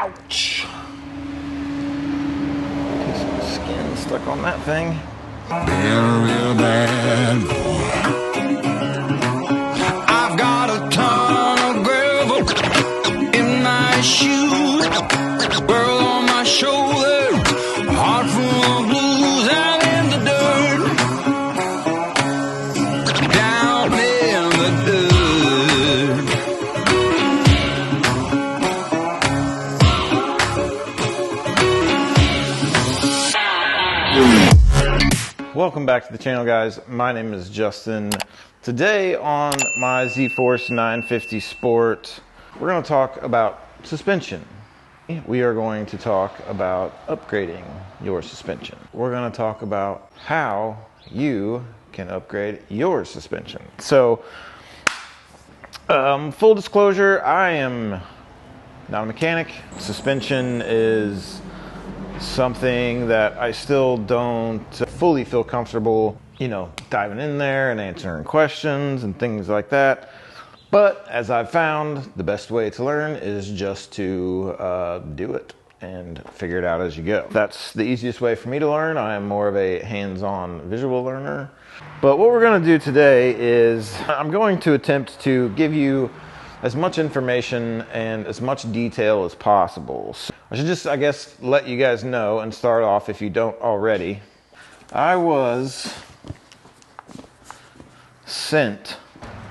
Ouch. Get some skin stuck on that thing. Real bad boy. I've got a ton of gravel in my shoes, girl on my shoulder, heart full of blues, and in the dirt, down in the dirt. Welcome back to the channel, guys. My name is Justin. Today on my Z-Force 950 Sport, we're going to talk about suspension. We are going to talk about upgrading your suspension. We're going to talk about how you can upgrade your suspension. So, full disclosure, I am not a mechanic. Suspension is something that I still don't fully feel comfortable, diving in there and answering questions and things like that. But as I've found, the best way to learn is just to do it and figure it out as you go. That's the easiest way for me to learn. I am more of a hands-on visual learner. But what we're going to do today is I'm going to attempt to give you as much information and as much detail as possible. So I should just, I guess, let you guys know and start off, if you don't already. I was sent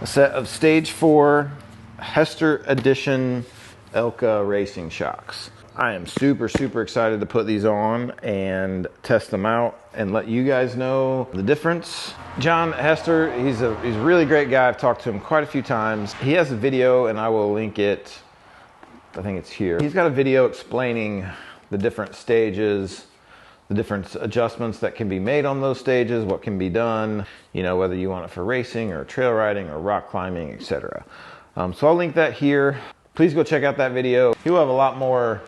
a set of Stage 4 Hester Edition Elka Racing Shocks. I am super excited to put these on and test them out and let you guys know the difference. John Hester, he's a really great guy. I've talked to him quite a few times. He has a video, and I will link it. I think it's here. He's got a video explaining the different stages, the different adjustments that can be made on those stages, what can be done, whether you want it for racing or trail riding or rock climbing, etc. So I'll link that here. Please go check out that video. He'll have a lot more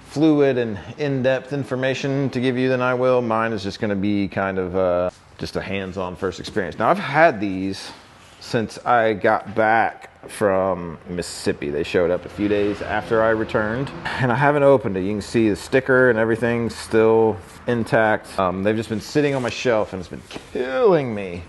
fluid and in-depth information to give you than I will. Mine is just going to be kind of just a hands-on first experience. Now, I've had these since I got back from Mississippi. They showed up a few days after I returned, and I haven't opened it. You can see the sticker and everything's still intact. They've just been sitting on my shelf, and it's been killing me.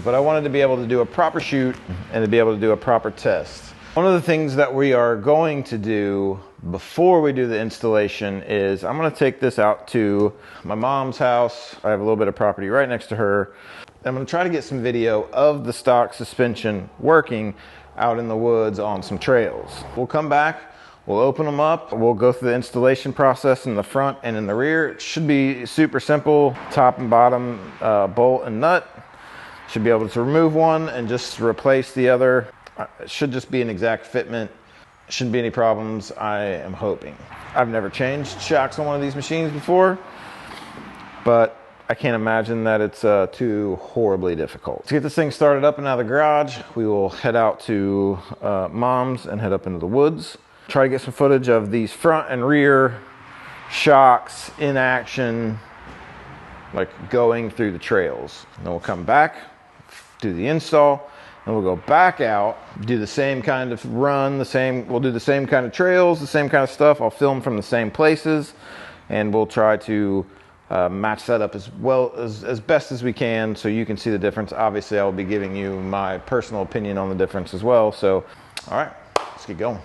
But I wanted to be able to do a proper shoot and to be able to do a proper test. One of the things that we are going to do before we do the installation is I'm going to take this out to my mom's house. I have a little bit of property right next to her. I'm going to try to get some video of the stock suspension working out in the woods on some trails. We'll come back, we'll open them up, we'll go through the installation process in the front and in the rear. It should be super simple, top and bottom bolt and nut. Should be able to remove one and just replace the other. It should just be an exact fitment. Shouldn't be any problems, I am hoping. I've never changed shocks on one of these machines before, but I can't imagine that it's too horribly difficult. To get this thing started up and out of the garage, we will head out to Mom's and head up into the woods. Try to get some footage of these front and rear shocks in action, like going through the trails. And then we'll come back, do the install, and we'll go back out, do the same kind of run, we'll do the same kind of trails, the same kind of stuff. I'll film from the same places, and we'll try to match that up as best as we can so you can see the difference. Obviously, I will be giving you my personal opinion on the difference as well. So, all right, let's get going.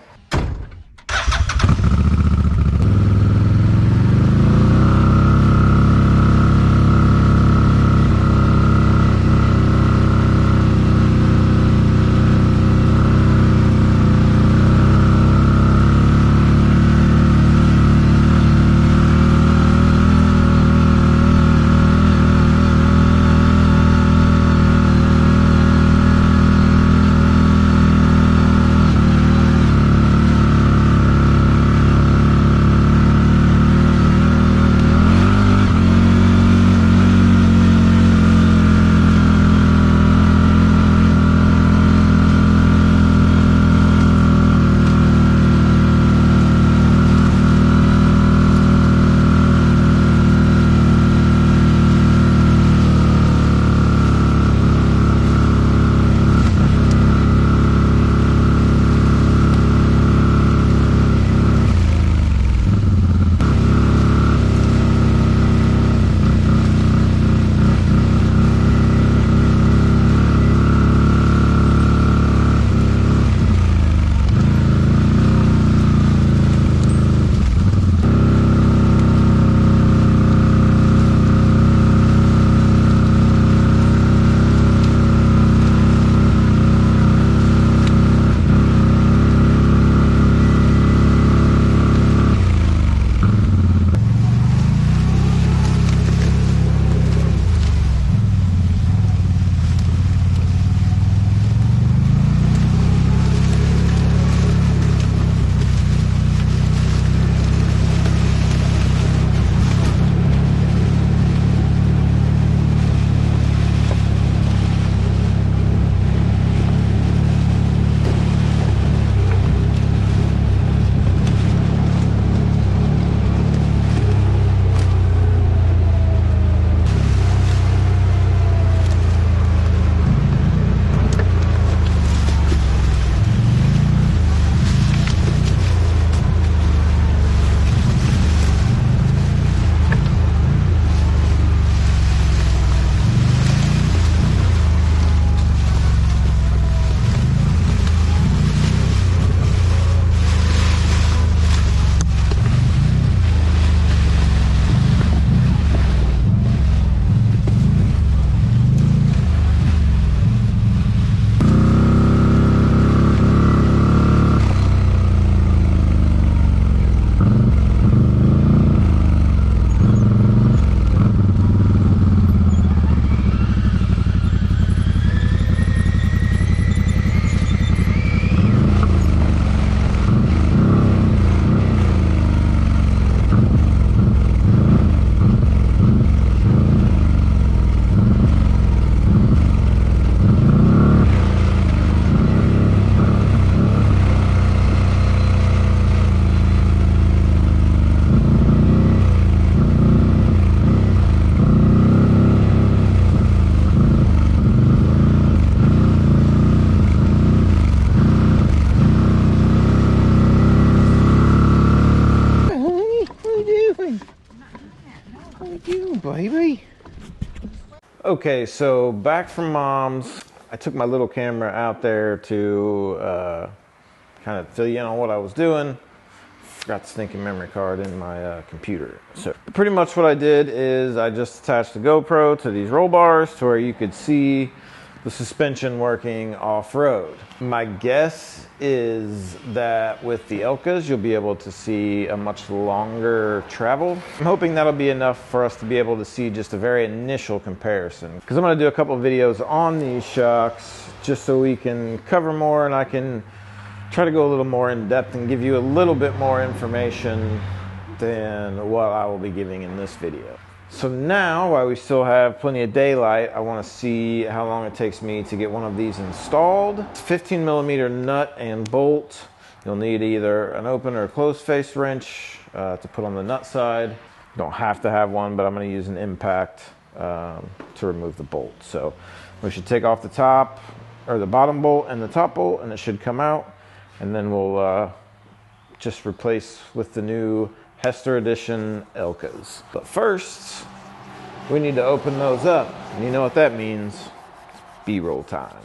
baby. Okay, so back from Mom's. I took my little camera out there to kind of fill you in on what I was doing. Forgot the stinking memory card in my computer. So pretty much what I did is I just attached the GoPro to these roll bars to where you could see the suspension working off-road. My guess is that with the Elkas, you'll be able to see a much longer travel. I'm hoping that'll be enough for us to be able to see just a very initial comparison. Because I'm gonna do a couple of videos on these shocks just so we can cover more and I can try to go a little more in depth and give you a little bit more information than what I will be giving in this video. So now, while we still have plenty of daylight, I want to see how long it takes me to get one of these installed. 15mm nut and bolt. You'll need either an open or closed face wrench to put on the nut side. You don't have to have one, but I'm going to use an impact to remove the bolt. So we should take off the top, or the bottom bolt and the top bolt, and it should come out. And then we'll just replace with the new Hester Edition Elkas. But first, we need to open those up. And you know what that means. It's B-roll time.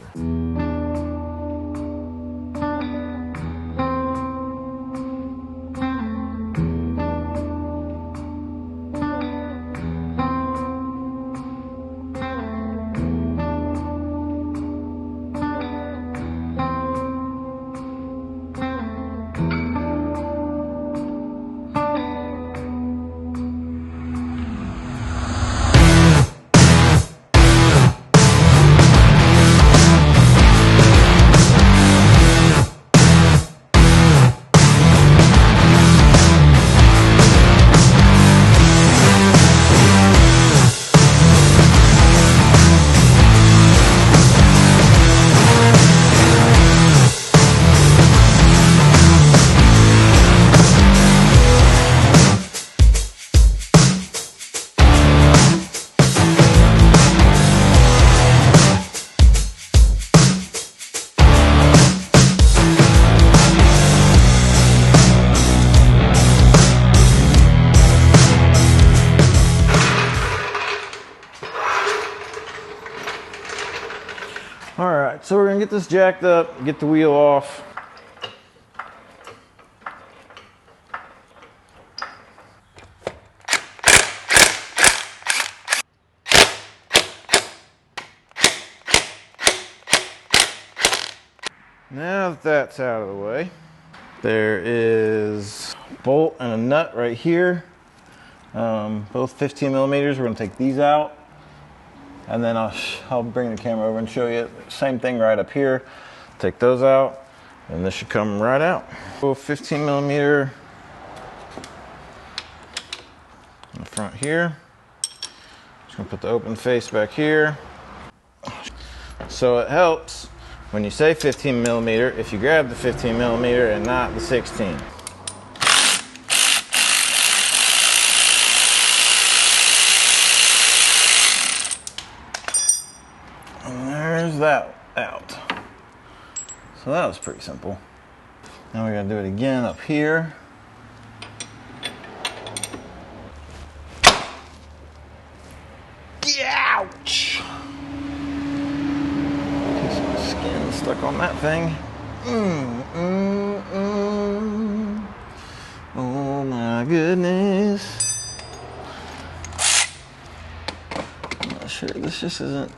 Alright, so we're going to get this jacked up, get the wheel off. Now that that's out of the way, there is a bolt and a nut right here. Both 15mm. We're going to take these out. And then I'll bring the camera over and show you same thing right up here. Take those out, and this should come right out. 15mm in the front here. Just gonna put the open face back here. So it helps when you say 15mm if you grab the 15mm and not the 16. That out. So that was pretty simple. Now we gotta do it again up here. Ouch! Get some skin stuck on that thing. Oh my goodness. I'm not sure, this just isn't.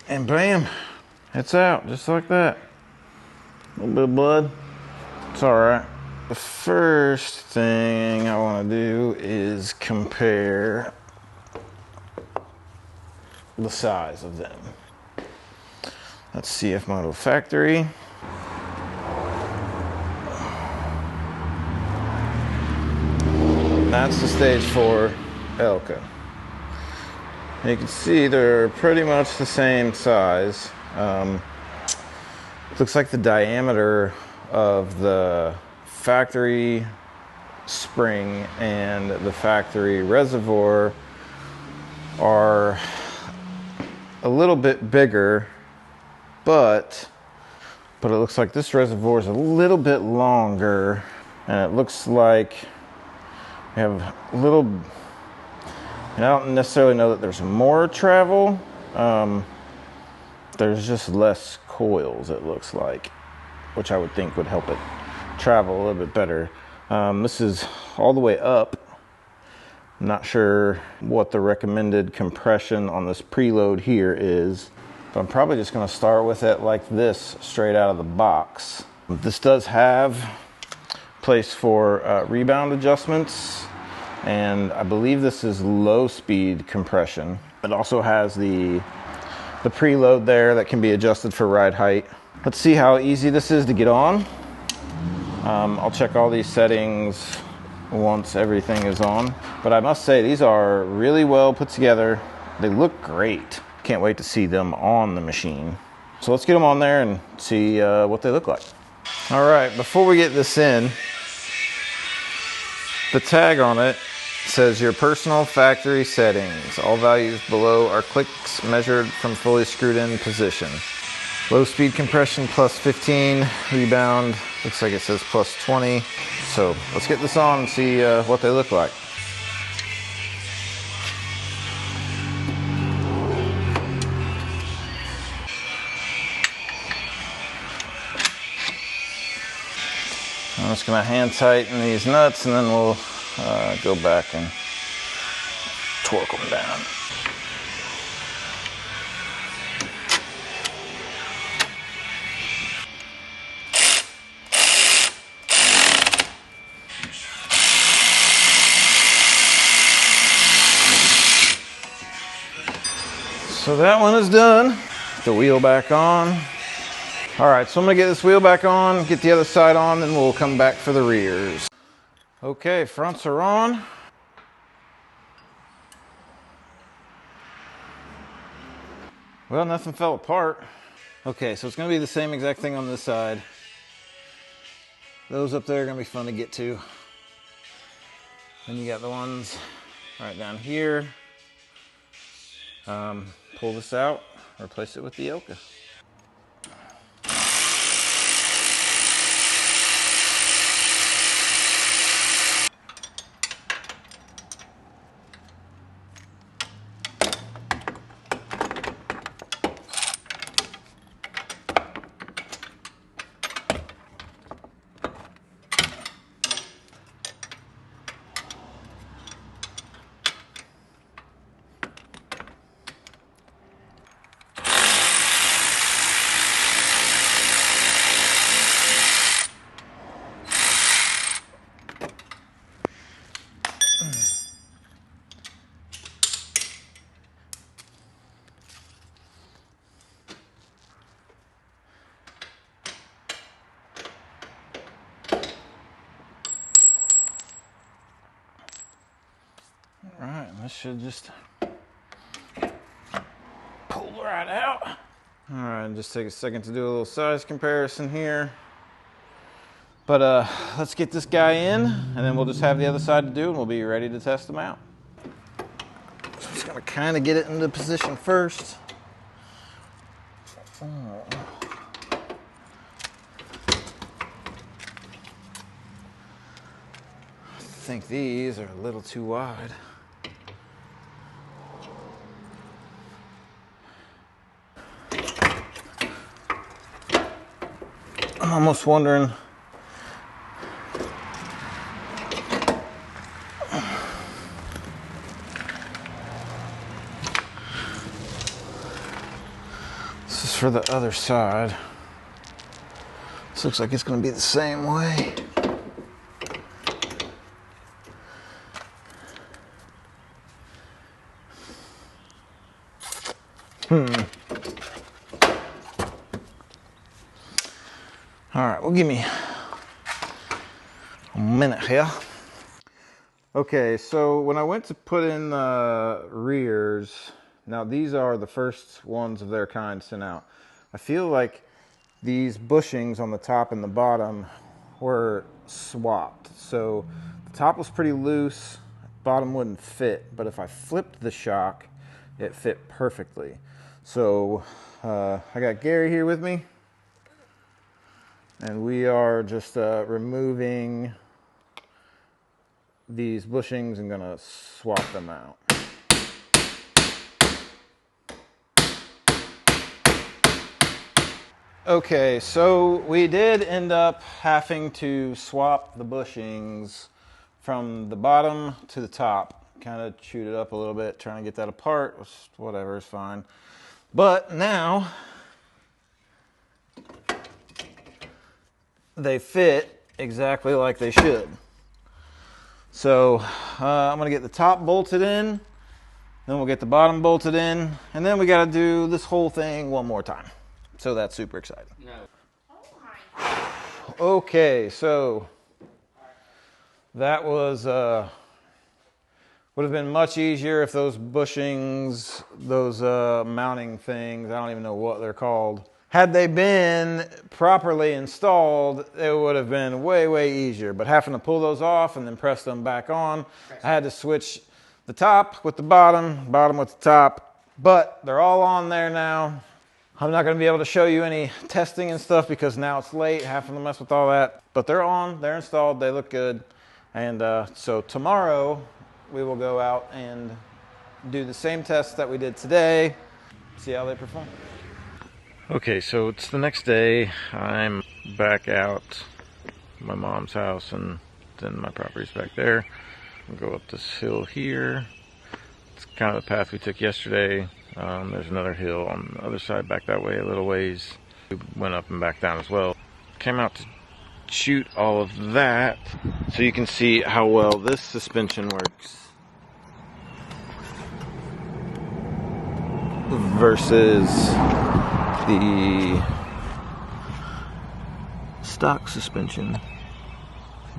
And bam, it's out just like that. A little bit of blood. It's all right. The first thing I want to do is compare the size of them. That's CFMoto factory. That's the Stage 4 Elka. You can see they're pretty much the same size. Looks like the diameter of the factory spring and the factory reservoir are a little bit bigger, but it looks like this reservoir is a little bit longer, and it looks like we have a little, and I don't necessarily know that there's more travel. There's just less coils, it looks like, which I would think would help it travel a little bit better. This is all the way up. I'm not sure what the recommended compression on this preload here is, but I'm probably just going to start with it like this straight out of the box. This does have place for rebound adjustments, and I believe this is low speed compression. It also has the preload there that can be adjusted for ride height. Let's see how easy this is to get on. I'll check all these settings once everything is on, but I must say these are really well put together. They look great. Can't wait to see them on the machine. So let's get them on there and see what they look like. All right, before we get this in, the tag on it says your personal factory settings. All values below are clicks measured from fully screwed in position. Low speed compression plus 15, rebound looks like it says plus 20. So let's get this on and see what they look like. I'm just going to hand tighten these nuts, and then we'll go back and torque them down. So that one is done. Put the wheel back on. All right, so I'm gonna get this wheel back on, get the other side on, then we'll come back for the rears. Okay, fronts are on. Well, nothing fell apart. Okay, so it's gonna be the same exact thing on this side. Those up there are gonna be fun to get to. Then you got the ones right down here. Pull this out, replace it with the Elka. All right, this should just pull right out. All right, just take a second to do a little size comparison here. But let's get this guy in, and then we'll just have the other side to do, and we'll be ready to test them out. So I'm just gonna kind of get it into position first. I think these are a little too wide. I'm almost wondering this is for the other side. This looks like it's going to be the same way. All right, well, give me a minute here. Okay, so when I went to put in the rears, now these are the first ones of their kind sent out. I feel like these bushings on the top and the bottom were swapped. So the top was pretty loose, bottom wouldn't fit, but if I flipped the shock, it fit perfectly. So I got Gary here with me, and we are just removing these bushings and gonna swap them out. Okay, so we did end up having to swap the bushings from the bottom to the top. Kind of chewed it up a little bit, trying to get that apart, which, whatever, is fine. But now they fit exactly like they should. So I'm gonna get the top bolted in, then we'll get the bottom bolted in, and then we gotta do this whole thing one more time. So that's super exciting. No. Okay, so that was would have been much easier if those bushings, those mounting things, I don't even know what they're called, had they been properly installed, it would have been way, way easier. But having to pull those off and then press them back on, I had to switch the top with the bottom, bottom with the top, but they're all on there now. I'm not going to be able to show you any testing and stuff because now it's late, having to mess with all that. But they're on, they're installed, they look good. And so tomorrow we will go out and do the same tests that we did today, see how they perform. Okay, so it's the next day. I'm back out my mom's house, and then my property's back there. I'll go up this hill here. It's kind of the path we took yesterday. There's another hill on the other side back that way a little ways. We went up and back down as well. Came out to shoot all of that so you can see how well this suspension works versus the stock suspension.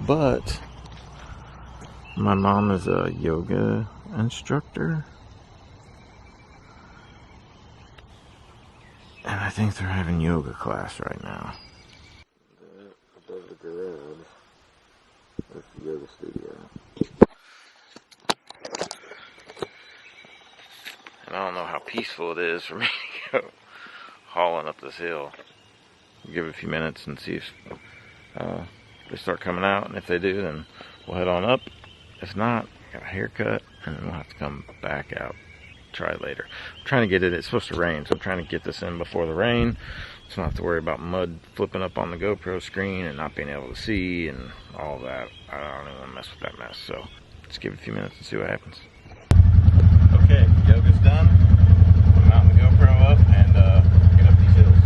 But my mom is a yoga instructor, and I think they're having yoga class right now. Above the garage, that's the yoga studio. And I don't know how peaceful it is for me to go hauling up this hill. Give it a few minutes and see if they start coming out, and if they do, then we'll head on up. If not, got a haircut, and then we'll have to come back out. Try later. I'm trying to get it. It's supposed to rain, so I'm trying to get this in before the rain, so I don't have to worry about mud flipping up on the GoPro screen and not being able to see and all that. I don't even want to mess with that mess. So let's give it a few minutes and see what happens. Okay, yoga's done. I'm mounting the GoPro up and get up these hills.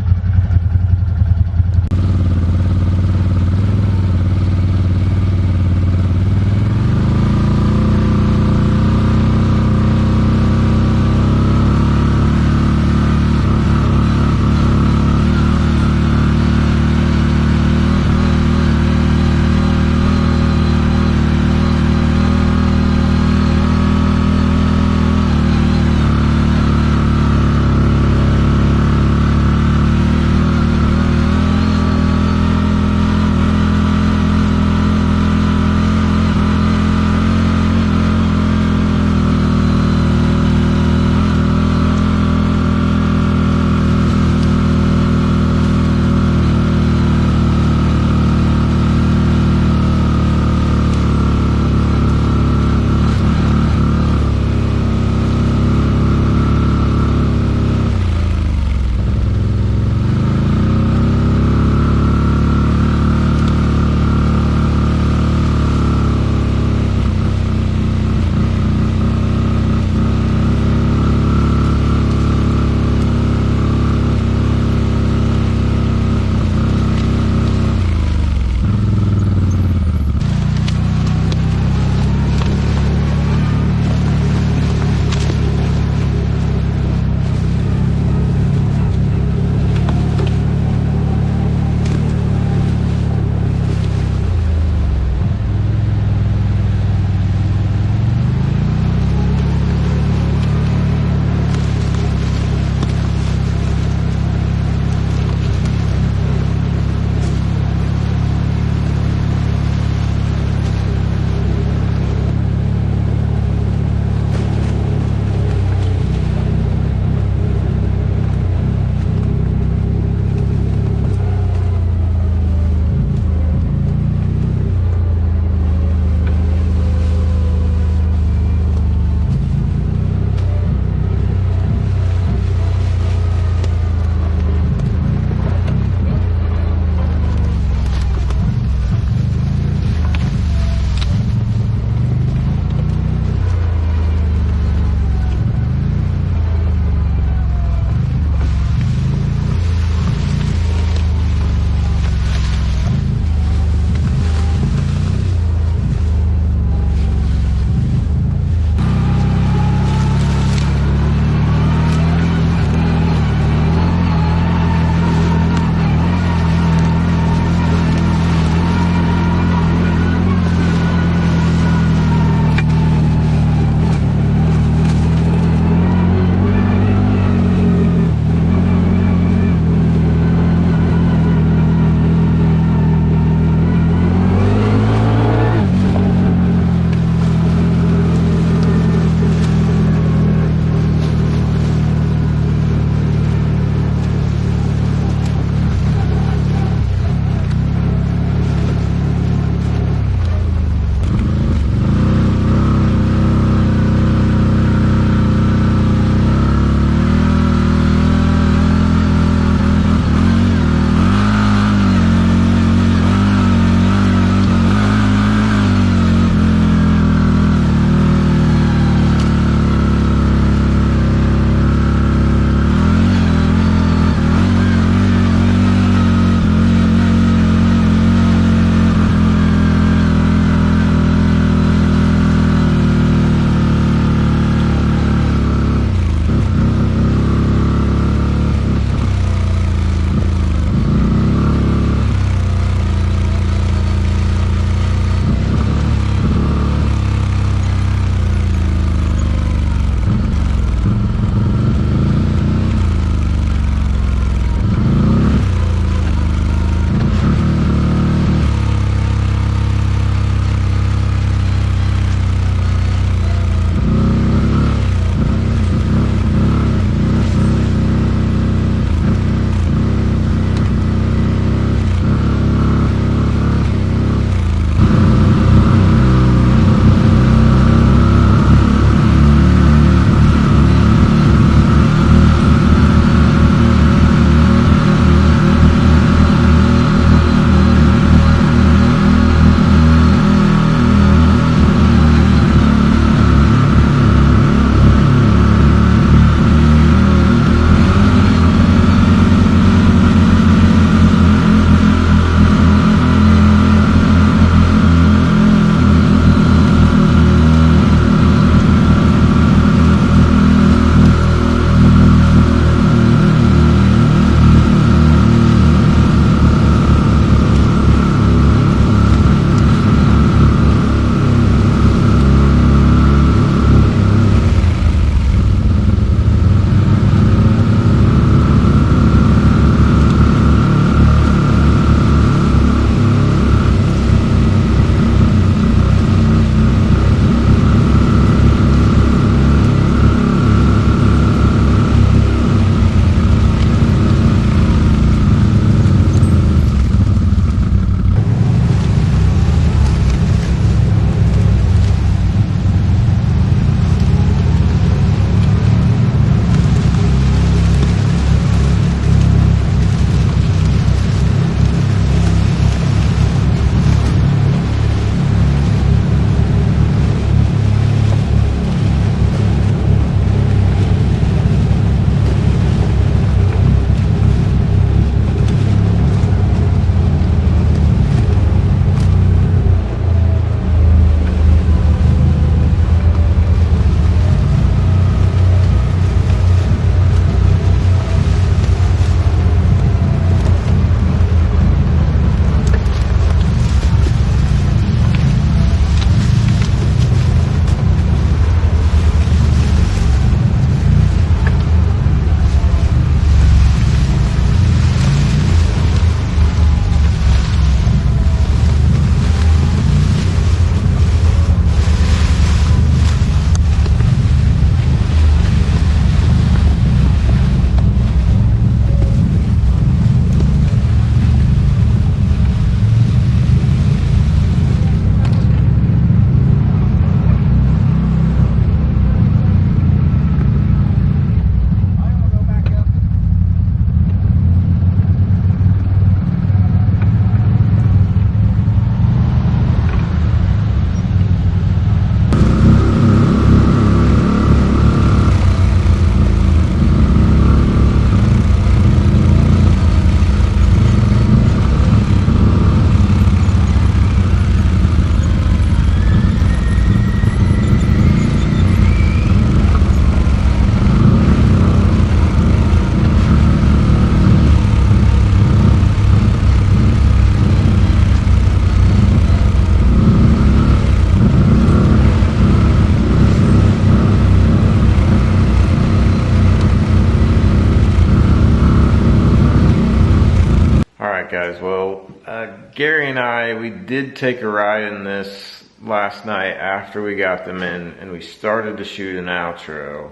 Gary and I, we did take a ride in this last night after we got them in, and we started to shoot an outro.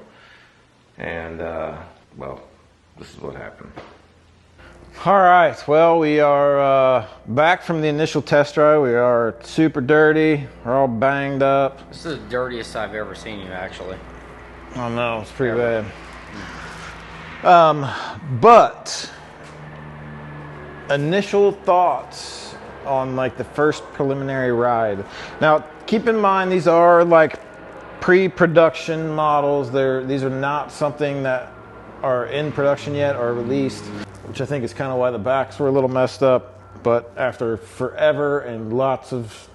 And, well, this is what happened. All right, well, we are back from the initial test drive. We are super dirty. We're all banged up. This is the dirtiest I've ever seen you, actually. Oh no, it's pretty bad. But initial thoughts on like the first preliminary ride. Now, keep in mind these are like pre-production models. These are not something that are in production yet or released, which I think is kind of why the backs were a little messed up. But after forever and lots of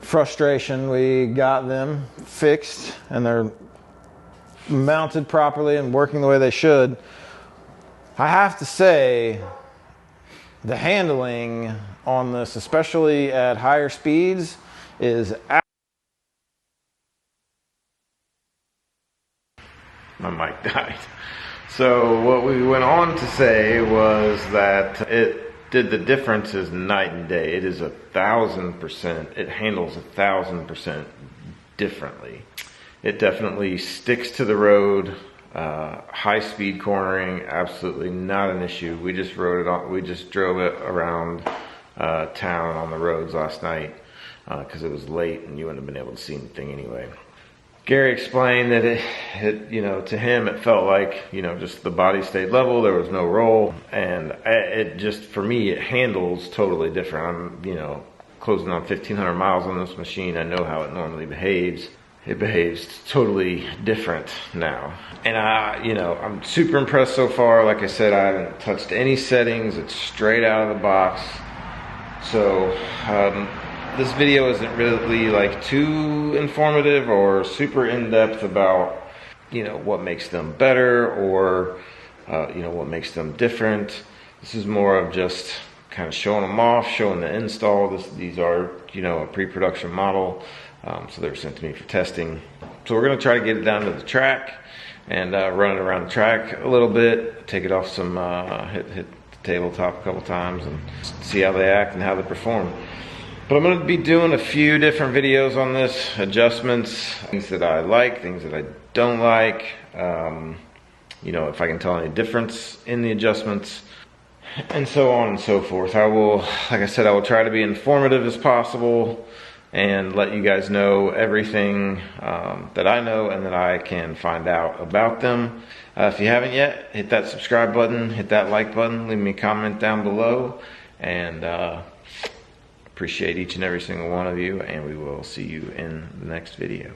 frustration, we got them fixed and they're mounted properly and working the way they should. I have to say, the handling on this, especially at higher speeds, is my mic died. So what we went on to say was that the difference is night and day. It is 1,000%. It handles 1,000% differently. It definitely sticks to the road. High speed cornering, absolutely not an issue. We just rode it on. We just drove it around town on the roads last night because it was late and you wouldn't have been able to see anything anyway. Gary explained that it, you know, to him it felt like, you know, just the body stayed level, there was no roll, and it just, for me, it handles totally different. I'm, you know, closing on 1,500 miles on this machine. I know how it normally behaves. It behaves totally different now. And you know, I'm super impressed so far. Like I said, I haven't touched any settings. It's straight out of the box. So, this video isn't really like too informative or super in-depth about, you know, what makes them better or, you know, what makes them different. This is more of just kind of showing them off, showing the install. These are, you know, a pre-production model. So they were sent to me for testing. So we're gonna try to get it down to the track and run it around the track a little bit, take it off some, hit the tabletop a couple times and see how they act and how they perform. But I'm gonna be doing a few different videos on this, adjustments, things that I like, things that I don't like, you know, if I can tell any difference in the adjustments, and so on and so forth. I will, like I said, I will try to be informative as possible and let you guys know everything that I know and that I can find out about them. If you haven't yet, hit that subscribe button, hit that like button, leave me a comment down below, and appreciate each and every single one of you, and we will see you in the next video.